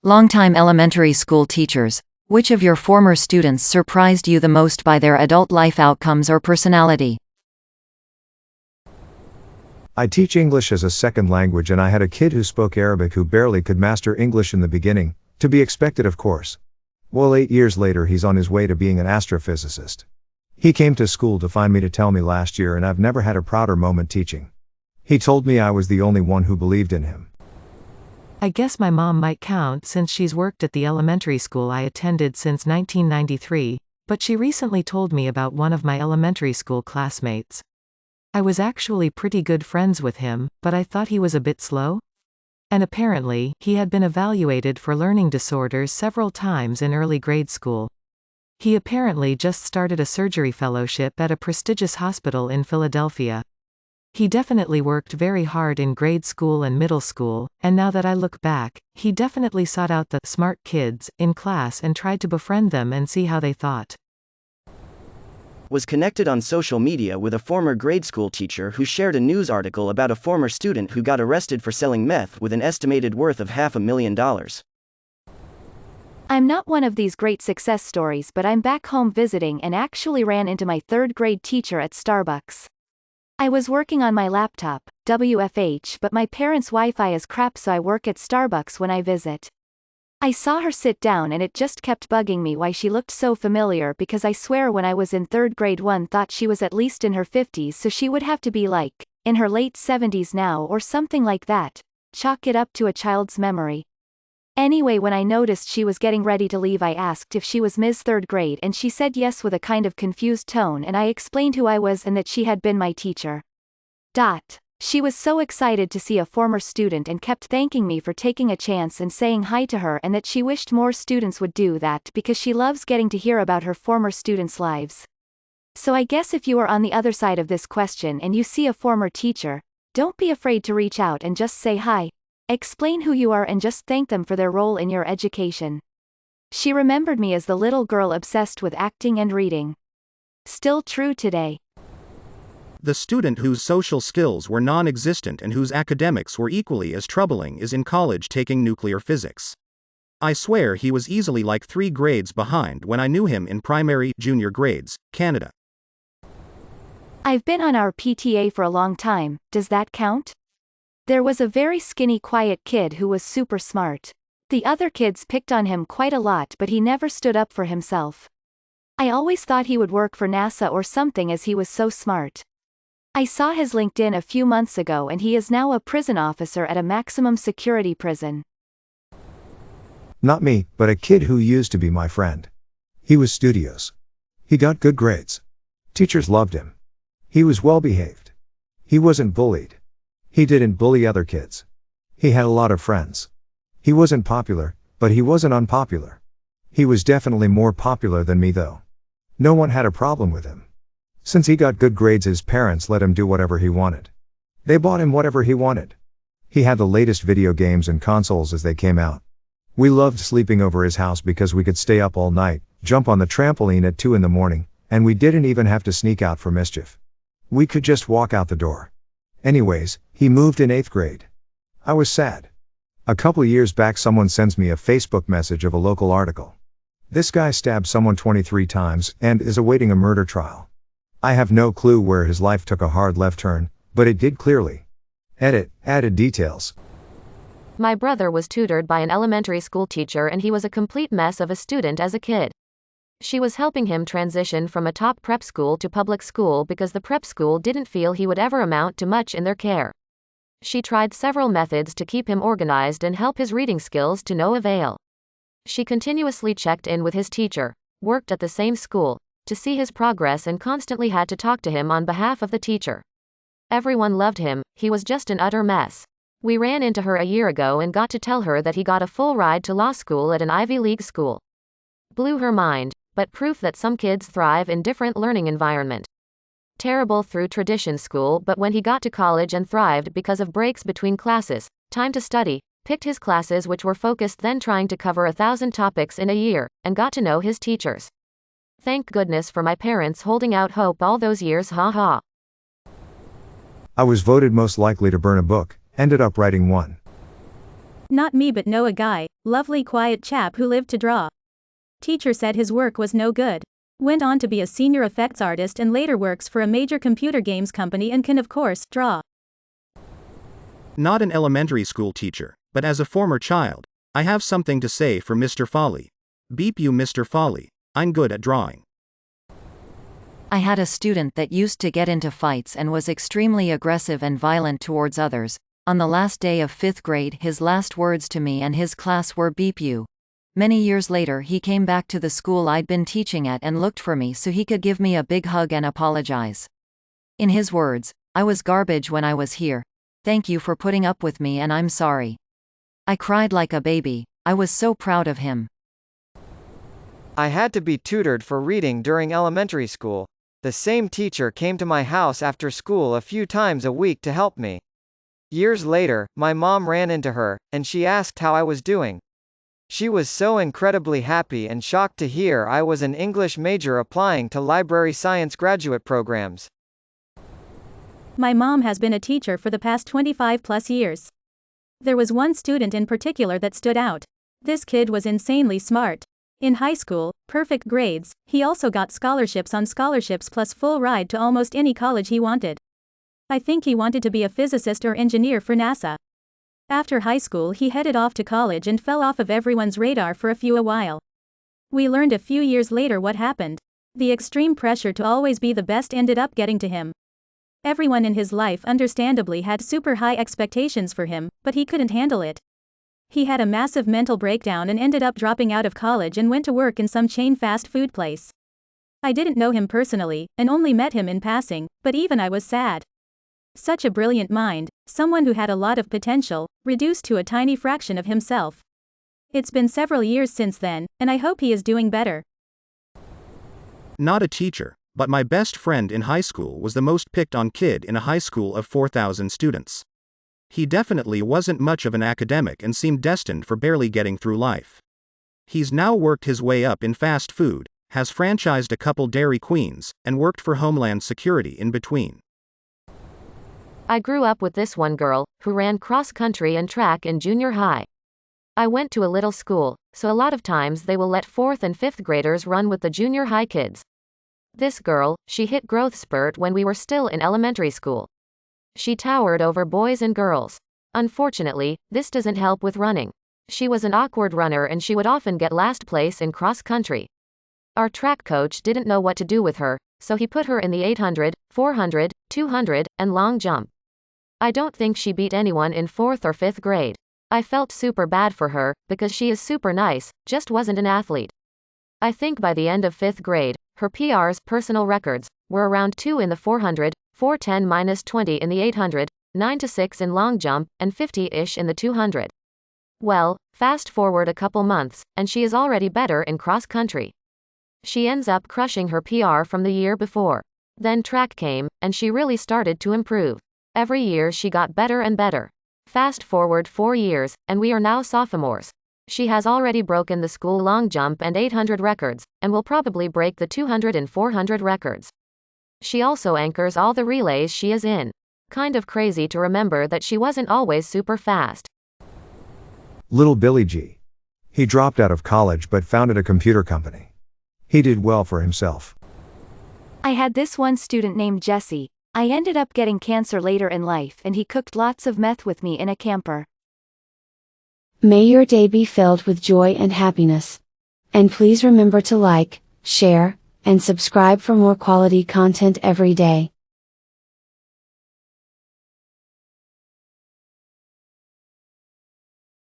Longtime elementary school teachers, which of your former students surprised you the most by their adult life outcomes or personality? I teach English as a second language and I had a kid who spoke Arabic who barely could master English in the beginning, to be expected of course. Well, 8 years later he's on his way to being an astrophysicist. He came to school to find me to tell me last year and I've never had a prouder moment teaching. He told me I was the only one who believed in him. I guess my mom might count since she's worked at the elementary school I attended since 1993, but she recently told me about one of my elementary school classmates. I was actually pretty good friends with him, but I thought he was a bit slow. And apparently, he had been evaluated for learning disorders several times in early grade school. He apparently just started a surgery fellowship at a prestigious hospital in Philadelphia. He definitely worked very hard in grade school and middle school, and now that I look back, he definitely sought out the smart kids in class and tried to befriend them and see how they thought. Was connected on social media with a former grade school teacher who shared a news article about a former student who got arrested for selling meth with an estimated worth of $500,000. I'm not one of these great success stories, but I'm back home visiting and actually ran into my third grade teacher at Starbucks. I was working on my laptop, WFH, but my parents' Wi-Fi is crap, so I work at Starbucks when I visit. I saw her sit down and it just kept bugging me why she looked so familiar, because I swear when I was in third grade one thought she was at least in her 50s, so she would have to be like, in her late 70s now or something like that. Chalk it up to a child's memory. Anyway, when I noticed she was getting ready to leave, I asked if she was Ms. Third Grade and she said yes with a kind of confused tone, and I explained who I was and that she had been my teacher. She was so excited to see a former student and kept thanking me for taking a chance and saying hi to her, and that she wished more students would do that because she loves getting to hear about her former students' lives. So I guess if you are on the other side of this question and you see a former teacher, don't be afraid to reach out and just say hi. Explain who you are and just thank them for their role in your education. She remembered me as the little girl obsessed with acting and reading. Still true today. The student whose social skills were non-existent and whose academics were equally as troubling is in college taking nuclear physics. I swear he was easily like 3 grades behind when I knew him in primary, junior grades, Canada. I've been on our PTA for a long time, does that count? There was a very skinny, quiet kid who was super smart. The other kids picked on him quite a lot, but he never stood up for himself. I always thought he would work for NASA or something as he was so smart. I saw his LinkedIn a few months ago and he is now a prison officer at a maximum security prison. Not me, but a kid who used to be my friend. He was studious. He got good grades. Teachers loved him. He was well behaved. He wasn't bullied. He didn't bully other kids. He had a lot of friends. He wasn't popular, but he wasn't unpopular. He was definitely more popular than me though. No one had a problem with him. Since he got good grades, his parents let him do whatever he wanted. They bought him whatever he wanted. He had the latest video games and consoles as they came out. We loved sleeping over his house because we could stay up all night, jump on the trampoline at 2 in the morning, and we didn't even have to sneak out for mischief. We could just walk out the door. Anyways, he moved in 8th grade. I was sad. A couple years back someone sends me a Facebook message of a local article. This guy stabbed someone 23 times and is awaiting a murder trial. I have no clue where his life took a hard left turn, but it did clearly. Edit, added details. My brother was tutored by an elementary school teacher and he was a complete mess of a student as a kid. She was helping him transition from a top prep school to public school because the prep school didn't feel he would ever amount to much in their care. She tried several methods to keep him organized and help his reading skills to no avail. She continuously checked in with his teacher, worked at the same school, to see his progress and constantly had to talk to him on behalf of the teacher. Everyone loved him, he was just an utter mess. We ran into her a year ago and got to tell her that he got a full ride to law school at an Ivy League school. Blew her mind, but proof that some kids thrive in different learning environment. Terrible through tradition school, but when he got to college and thrived because of breaks between classes, time to study, picked his classes which were focused, then trying to cover 1,000 topics in a year, and got to know his teachers. Thank goodness for my parents holding out hope all those years, ha. I was voted most likely to burn a book, ended up writing one. Not me, but know a guy, lovely quiet chap who lived to draw. Teacher said his work was no good. Went on to be a senior effects artist and later works for a major computer games company and can of course draw. Not an elementary school teacher, but as a former child, I have something to say for Mr. Folly. Beep you, Mr. Folly. I'm good at drawing. I had a student that used to get into fights and was extremely aggressive and violent towards others. On the last day of 5th grade, his last words to me and his class were beep you. Many years later, he came back to the school I'd been teaching at and looked for me so he could give me a big hug and apologize. In his words, I was garbage when I was here. Thank you for putting up with me and I'm sorry. I cried like a baby. I was so proud of him. I had to be tutored for reading during elementary school. The same teacher came to my house after school a few times a week to help me. Years later, my mom ran into her, and she asked how I was doing. She was so incredibly happy and shocked to hear I was an English major applying to library science graduate programs. My mom has been a teacher for the past 25 plus years. There was one student in particular that stood out. This kid was insanely smart. In high school, perfect grades, he also got scholarships on scholarships plus full ride to almost any college he wanted. I think he wanted to be a physicist or engineer for NASA. After high school he headed off to college and fell off of everyone's radar for a while. We learned a few years later what happened. The extreme pressure to always be the best ended up getting to him. Everyone in his life understandably had super high expectations for him, but he couldn't handle it. He had a massive mental breakdown and ended up dropping out of college and went to work in some chain fast food place. I didn't know him personally, and only met him in passing, but even I was sad. Such a brilliant mind, someone who had a lot of potential, reduced to a tiny fraction of himself. It's been several years since then, and I hope he is doing better. Not a teacher, but my best friend in high school was the most picked on kid in a high school of 4,000 students. He definitely wasn't much of an academic and seemed destined for barely getting through life. He's now worked his way up in fast food, has franchised a couple Dairy Queens, and worked for Homeland Security in between. I grew up with this one girl, who ran cross-country and track in junior high. I went to a little school, so a lot of times they will let 4th and 5th graders run with the junior high kids. This girl, she hit growth spurt when we were still in elementary school. She towered over boys and girls. Unfortunately, this doesn't help with running. She was an awkward runner and she would often get last place in cross-country. Our track coach didn't know what to do with her, so he put her in the 800, 400, 200, and long jump. I don't think she beat anyone in 4th or 5th grade. I felt super bad for her, because she is super nice, just wasn't an athlete. I think by the end of 5th grade, her PRs, personal records, were around 2 in the 400, 410-20 in the 800, 9-6 in long jump, and 50-ish in the 200. Well, fast forward a couple months, and she is already better in cross country. She ends up crushing her PR from the year before. Then track came, and she really started to improve. Every year she got better and better. Fast forward 4 years, and we are now sophomores. She has already broken the school long jump and 800 records, and will probably break the 200 and 400 records. She also anchors all the relays she is in. Kind of crazy to remember that she wasn't always super fast. Little Billy G. He dropped out of college but founded a computer company. He did well for himself. I had this one student named Jesse. I ended up getting cancer later in life and he cooked lots of meth with me in a camper. May your day be filled with joy and happiness. And please remember to like, share, and subscribe for more quality content every day.